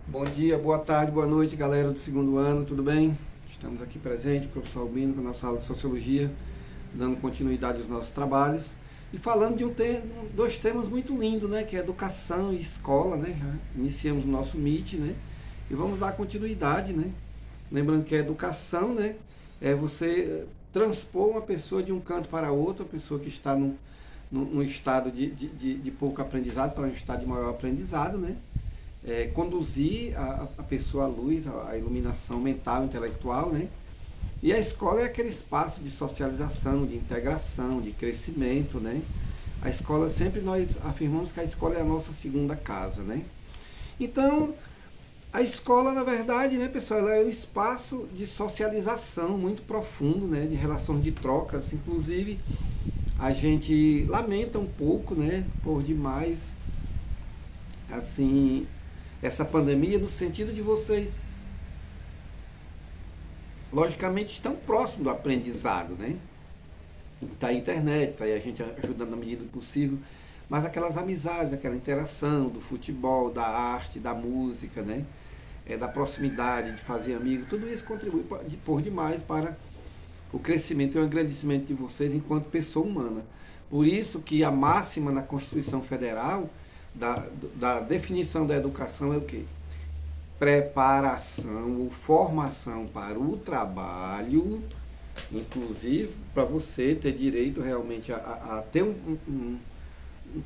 Bom dia, boa tarde, boa noite, galera do segundo ano, tudo bem? Estamos aqui presente, professor Albino, com a nossa aula de Sociologia, dando continuidade aos nossos trabalhos e falando de dois temas muito lindos, né? Que é educação e escola, né? Já iniciamos o nosso Meet, né? E vamos dar continuidade, né? Lembrando que a educação, né? É você transpor uma pessoa de um canto para outro, a pessoa que está num estado de pouco aprendizado para um estado de maior aprendizado, né? Conduzir a pessoa à luz, à iluminação mental, intelectual, né? E a escola é aquele espaço de socialização, de integração, de crescimento, né? A escola, sempre nós afirmamos que a escola é a nossa segunda casa, né? Então, a escola, na verdade, né, pessoal, ela é um espaço de socialização muito profundo, né? De relações de trocas, inclusive a gente lamenta um pouco, né? Por demais, assim, essa pandemia, no sentido de vocês, logicamente, estão próximos do aprendizado, né? Tá a internet, tá aí a gente ajudando na medida do possível, mas aquelas amizades, aquela interação do futebol, da arte, da música, né? Da proximidade, de fazer amigo, tudo isso contribui por demais para o crescimento e o engrandecimento de vocês enquanto pessoa humana. Por isso que a máxima na Constituição Federal da definição da educação é o quê? Preparação ou formação para o trabalho, inclusive para você ter direito realmente a ter um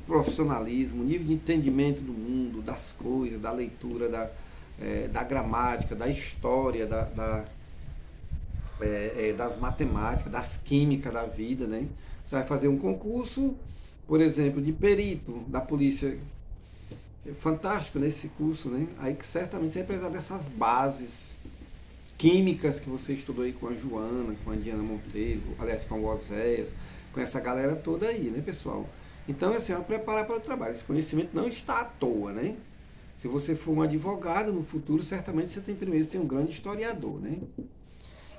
profissionalismo, um nível de entendimento do mundo, das coisas, da leitura, da gramática, da história, das matemáticas, das químicas da vida, né? Você vai fazer um concurso, por exemplo, de perito da polícia. Fantástico nesse curso, né? Aí que certamente você vai precisar dessas bases químicas que você estudou aí com a Joana, com a Diana Monteiro, aliás, com o Oséias, com essa galera toda aí, né, pessoal? Então, assim, é preparar para o trabalho. Esse conhecimento não está à toa, né? Se você for um advogado no futuro, certamente você tem primeiro que ser um grande historiador, né?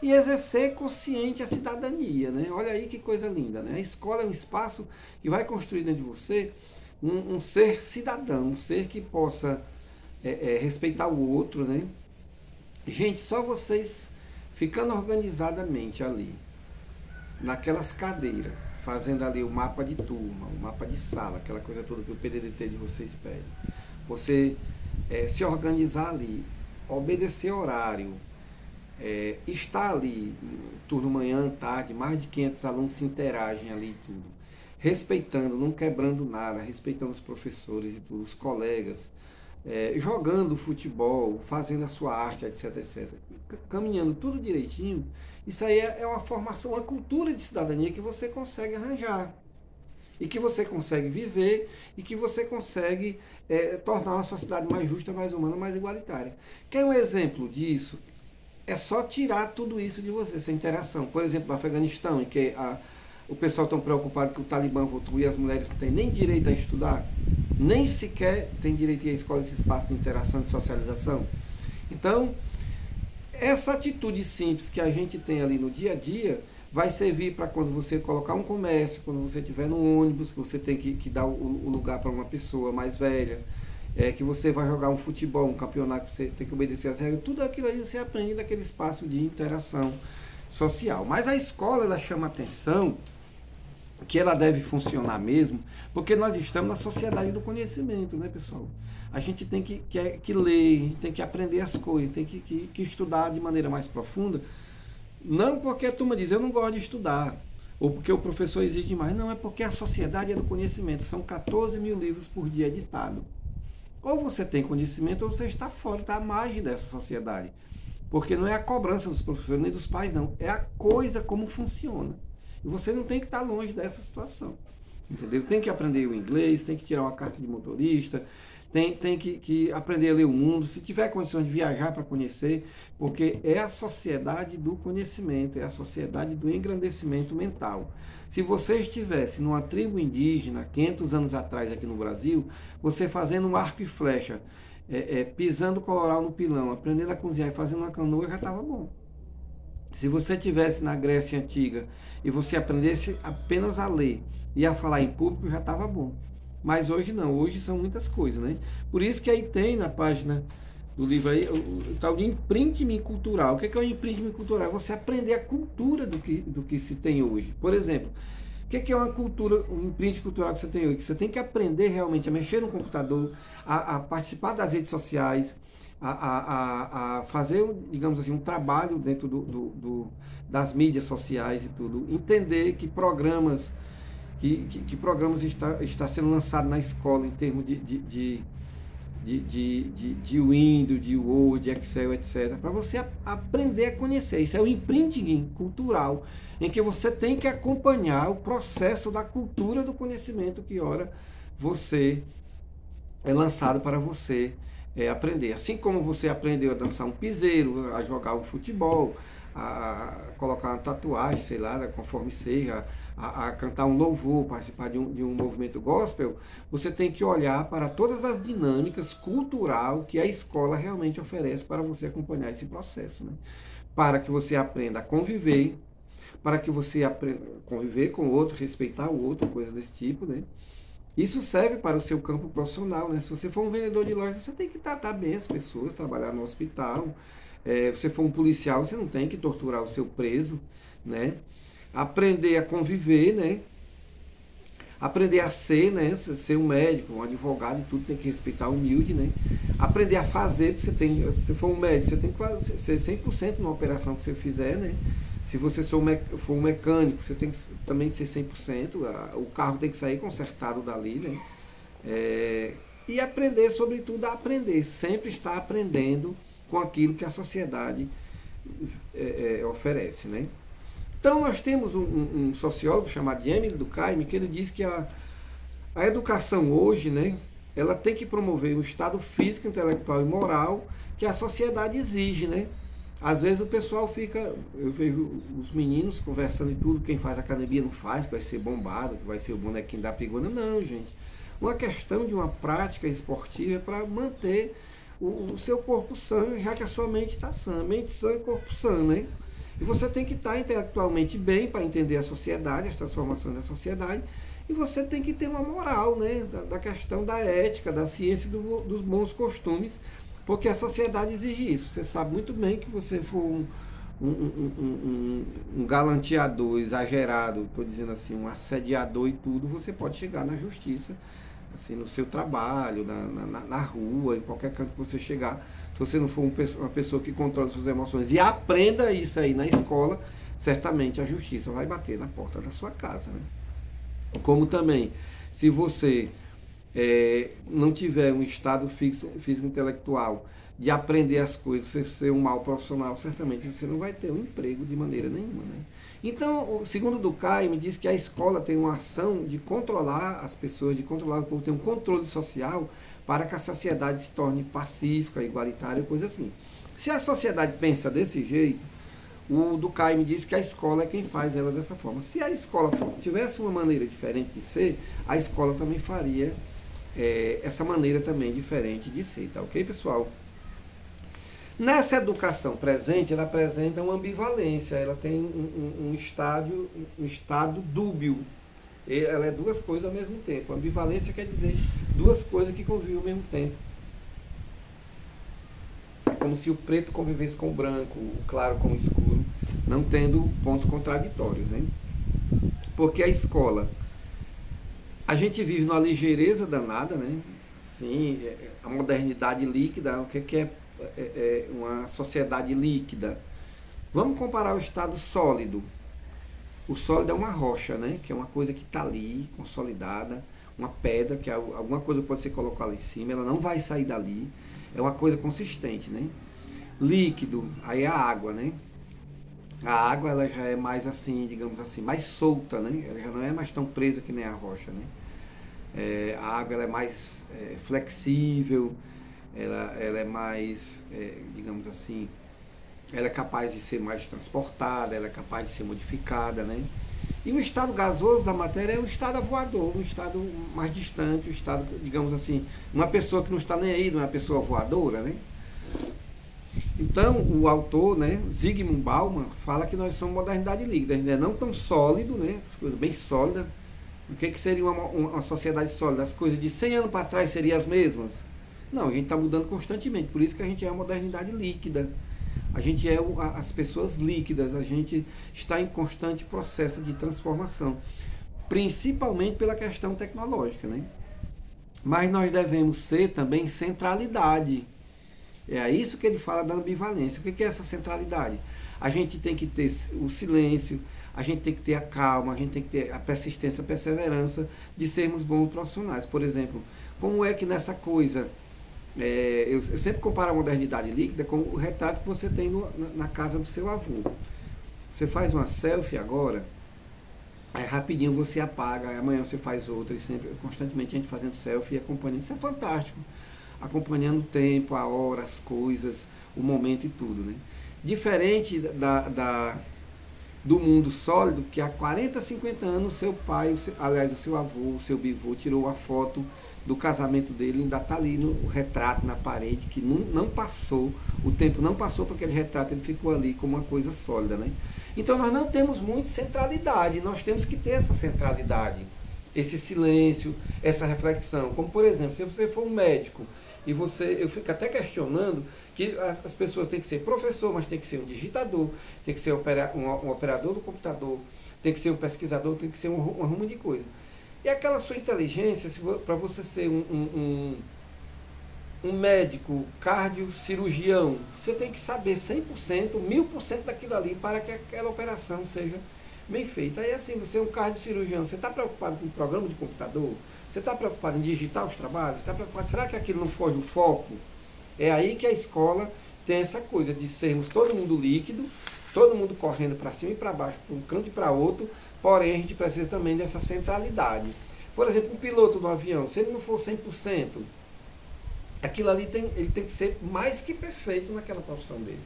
E exercer consciente a cidadania, né? Olha aí que coisa linda, né? A escola é um espaço que vai construir dentro de você um ser cidadão, um ser que possa respeitar o outro, né? Gente, só vocês ficando organizadamente ali, naquelas cadeiras, fazendo ali o mapa de turma, o mapa de sala, aquela coisa toda que o PDDT de vocês pede. Você se organizar ali, obedecer horário, estar ali, turno manhã, tarde, mais de 500 alunos se interagem ali e tudo. Respeitando, não quebrando nada, respeitando os professores e tudo, os colegas, jogando futebol, fazendo a sua arte, etc, etc. Caminhando tudo direitinho, isso aí é uma formação, uma cultura de cidadania que você consegue arranjar. E que você consegue viver e que você consegue tornar uma sociedade mais justa, mais humana, mais igualitária. Quer um exemplo disso? É só tirar tudo isso de você, essa interação. Por exemplo, no Afeganistão, em que o pessoal tão preocupado que o Talibã voltou e as mulheres não têm nem direito a estudar, nem sequer têm direito a ir à escola, esse espaço de interação, de socialização. Então, essa atitude simples que a gente tem ali no dia a dia vai servir para quando você colocar um comércio, quando você estiver no ônibus, que você tem que dar o lugar para uma pessoa mais velha, que você vai jogar um futebol, um campeonato, você tem que obedecer as regras, tudo aquilo aí você aprende naquele espaço de interação social. Mas a escola, ela chama atenção que ela deve funcionar mesmo, porque nós estamos na sociedade do conhecimento, né, pessoal? A gente tem que ler, a gente tem que aprender as coisas, tem que estudar de maneira mais profunda, não porque a turma diz, eu não gosto de estudar, ou porque o professor exige demais, não, é porque a sociedade é do conhecimento, são 14 mil livros por dia editados. Ou você tem conhecimento ou você está fora, está à margem dessa sociedade. Porque não é a cobrança dos professores nem dos pais, não. É a coisa como funciona. E você não tem que estar longe dessa situação. Entendeu? Tem que aprender o inglês, tem que tirar uma carta de motorista, tem que aprender a ler o mundo, se tiver condições de viajar para conhecer, porque é a sociedade do conhecimento, é a sociedade do engrandecimento mental. Se você estivesse numa tribo indígena, 500 anos atrás aqui no Brasil, você fazendo um arco e flecha, pisando coloral no pilão, aprendendo a cozinhar e fazendo uma canoa, já estava bom. Se você estivesse na Grécia Antiga e você aprendesse apenas a ler e a falar em público, já estava bom. Mas hoje não, hoje são muitas coisas, né? Por isso que aí tem na página do livro aí, o tal de imprintment cultural. O que é o imprintment cultural? É você aprender a cultura do que se tem hoje. Por exemplo, o que é uma cultura, um imprint cultural que você tem hoje? Que você tem que aprender realmente a mexer no computador, a participar das redes sociais, a fazer, digamos assim, um trabalho dentro das mídias sociais e tudo. Entender que programas está sendo lançado na escola em termos de Windows, de Word, de Excel, etc. Para você aprender a conhecer. Isso é o imprinting cultural, em que você tem que acompanhar o processo da cultura do conhecimento que, ora, você é lançado para você aprender. Assim como você aprendeu a dançar um piseiro, a jogar um futebol, a colocar uma tatuagem, sei lá, conforme seja, a cantar um louvor, participar de um movimento gospel, você tem que olhar para todas as dinâmicas cultural que a escola realmente oferece para você acompanhar esse processo, né? Para que você aprenda a conviver, para que você aprenda a conviver com o outro, respeitar o outro, coisa desse tipo, né? Isso serve para o seu campo profissional, né? Se você for um vendedor de loja, você tem que tratar bem as pessoas, trabalhar no hospital. Se você for um policial, você não tem que torturar o seu preso, né? Aprender a conviver, né? Aprender a ser, né? Você ser um médico, um advogado e tudo, tem que respeitar o humilde, né? Aprender a fazer, porque se você for um médico, você tem que ser 100% numa operação que você fizer, né? Se você for um mecânico, você tem que também ser 100%, o carro tem que sair consertado dali, né? E aprender, sobretudo, a aprender, sempre estar aprendendo com aquilo que a sociedade oferece, né? Então nós temos um sociólogo chamado Emile Durkheim, que ele diz que a educação hoje, né, ela tem que promover um estado físico, intelectual e moral que a sociedade exige, né? Às vezes o pessoal fica, eu vejo os meninos conversando e tudo, quem faz academia não faz, que vai ser bombado, que vai ser o bonequinho da pigona. Não, gente. Uma questão de uma prática esportiva é para manter o seu corpo sã, já que a sua mente está sã. Mente sã e corpo sã, né? E você tem que estar intelectualmente bem para entender a sociedade, as transformações da sociedade, e você tem que ter uma moral, né? Da questão da ética, da ciência dos bons costumes, porque a sociedade exige isso. Você sabe muito bem que você for um galanteador exagerado, estou dizendo assim, um assediador e tudo, você pode chegar na justiça, assim, no seu trabalho, na rua, em qualquer canto que você chegar. Se você não for uma pessoa que controla suas emoções e aprenda isso aí na escola, certamente a justiça vai bater na porta da sua casa, né? Como também, se você não tiver um estado físico intelectual de aprender as coisas, você ser um mau profissional, certamente você não vai ter um emprego de maneira nenhuma, né? Então, segundo Durkheim, diz que a escola tem uma ação de controlar as pessoas, de controlar o povo, tem um controle social para que a sociedade se torne pacífica, igualitária, coisa assim. Se a sociedade pensa desse jeito, o Durkheim diz que a escola é quem faz ela dessa forma. Se a escola tivesse uma maneira diferente de ser, a escola também faria essa maneira também diferente de ser, tá ok, pessoal? Nessa educação presente, ela apresenta uma ambivalência, ela tem um estado dúbio. Ela é duas coisas ao mesmo tempo. Ambivalência quer dizer duas coisas que convivem ao mesmo tempo. É como se o preto convivesse com o branco, o claro com o escuro, não tendo pontos contraditórios, né? Porque a escola, a gente vive numa ligeireza danada, né? Sim, a modernidade líquida, o que é uma sociedade líquida? Vamos comparar o estado sólido. O sólido é uma rocha, né? Que é uma coisa que está ali, consolidada, uma pedra, que alguma coisa pode ser colocada lá em cima, ela não vai sair dali, é uma coisa consistente, né? Líquido, aí é a água, né? A água, ela já é mais assim, digamos assim, mais solta, né? Ela já não é mais tão presa que nem a rocha, né? A água, ela é mais flexível, ela é mais, digamos assim, ela é capaz de ser mais transportada, ela é capaz de ser modificada, né? E o estado gasoso da matéria é um estado voador, um estado mais distante, um estado, digamos assim, uma pessoa que não está nem aí, não é uma pessoa voadora, né? Então, o autor, né, Zygmunt Bauman, fala que nós somos modernidade líquida, ainda não tão sólido, né, as coisas bem sólidas. O que seria uma sociedade sólida? As coisas de 100 anos para trás seriam as mesmas? Não, a gente está mudando constantemente, por isso que a gente é a modernidade líquida. A gente é as pessoas líquidas, a gente está em constante processo de transformação, principalmente pela questão tecnológica, né? Mas nós devemos ser também centralidade. É isso que ele fala da ambivalência. O que é essa centralidade? A gente tem que ter o silêncio, a gente tem que ter a calma, a gente tem que ter a persistência, a perseverança de sermos bons profissionais. Por exemplo, como é que nessa coisa, eu sempre comparo a modernidade líquida com o retrato que você tem na casa do seu avô. Você faz uma selfie agora, aí rapidinho você apaga, aí amanhã você faz outra, e sempre, constantemente a gente fazendo selfie e acompanhando. Isso é fantástico. Acompanhando o tempo, a hora, as coisas, o momento e tudo, né? Diferente do mundo sólido, que há 40, 50 anos o seu pai, aliás, o seu avô, o seu bivô, tirou a foto do casamento dele, ainda está ali no retrato na parede, que não passou, o tempo não passou para aquele retrato, ele ficou ali como uma coisa sólida, né? Então nós não temos muito centralidade, nós temos que ter essa centralidade, esse silêncio, essa reflexão. Como por exemplo, se você for um médico, e eu fico até questionando que as pessoas têm que ser professor, mas tem que ser um digitador, tem que ser um operador do computador, tem que ser um pesquisador, tem que ser um rumo de coisa. E aquela sua inteligência, para você ser um médico cardiocirurgião, você tem que saber 100%, 1000% daquilo ali para que aquela operação seja bem feita. Aí assim, você é um cardiocirurgião, você está preocupado com o programa de computador? Você está preocupado em digitar os trabalhos? Está preocupado? Será que aquilo não foge do foco? É aí que a escola tem essa coisa de sermos todo mundo líquido, todo mundo correndo para cima e para baixo, para um canto e para outro, porém a gente precisa também dessa centralidade. Por exemplo, um piloto do avião, se ele não for 100%, aquilo ali ele tem que ser mais que perfeito naquela profissão dele.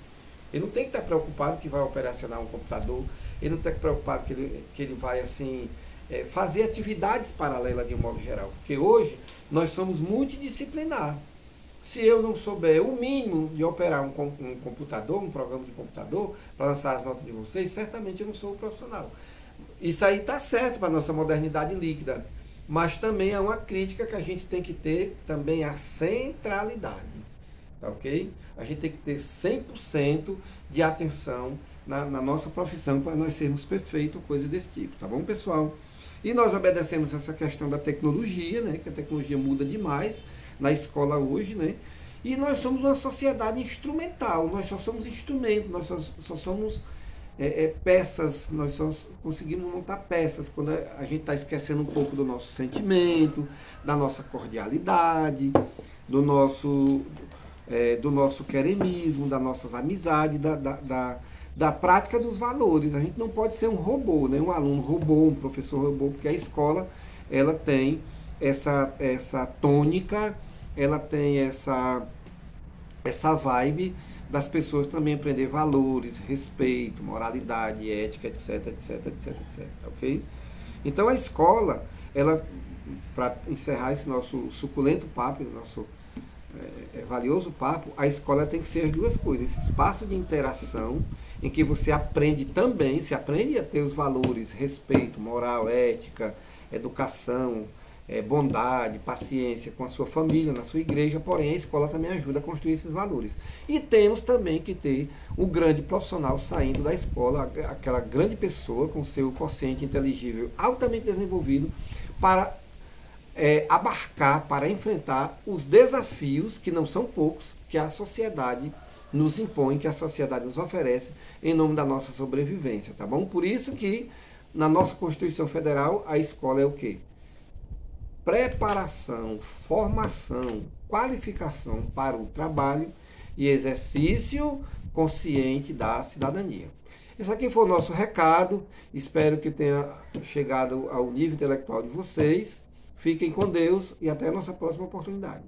Ele não tem que estar preocupado que vai operacionar um computador, ele não tem que estar preocupado que ele vai assim... fazer atividades paralelas de um modo geral, porque hoje nós somos multidisciplinar. Se eu não souber o mínimo de operar um computador, um programa de computador, para lançar as notas de vocês, certamente eu não sou o profissional. Isso aí está certo para a nossa modernidade líquida, mas também é uma crítica que a gente tem que ter também a centralidade, tá ok? A gente tem que ter 100% de atenção na nossa profissão para nós sermos perfeitos, coisa desse tipo, tá bom, pessoal? E nós obedecemos essa questão da tecnologia, né? Que a tecnologia muda demais na escola hoje, né? E nós somos uma sociedade instrumental, nós só somos instrumentos, nós só somos peças, nós só conseguimos montar peças quando a gente está esquecendo um pouco do nosso sentimento, da nossa cordialidade, do nosso queremismo, das nossas amizades, da prática dos valores. A gente não pode ser um robô, né? Um aluno robô, um professor robô, porque a escola ela tem essa tônica, ela tem essa vibe das pessoas também aprender valores, respeito, moralidade, ética, etc, etc, etc, etc, ok? Então a escola, ela, para encerrar esse nosso suculento papo, nosso valioso papo, a escola tem que ser as duas coisas, esse espaço de interação, em que você aprende também, se aprende a ter os valores, respeito, moral, ética, educação, bondade, paciência com a sua família, na sua igreja, porém a escola também ajuda a construir esses valores. E temos também que ter o grande profissional saindo da escola, aquela grande pessoa com seu quociente inteligível altamente desenvolvido para abarcar, para enfrentar os desafios, que não são poucos, que a sociedade nos impõe, que a sociedade nos oferece em nome da nossa sobrevivência, tá bom? Por isso que na nossa Constituição Federal a escola é o quê? Preparação, formação, qualificação para o trabalho e exercício consciente da cidadania. Esse aqui foi o nosso recado, espero que tenha chegado ao nível intelectual de vocês. Fiquem com Deus e até a nossa próxima oportunidade.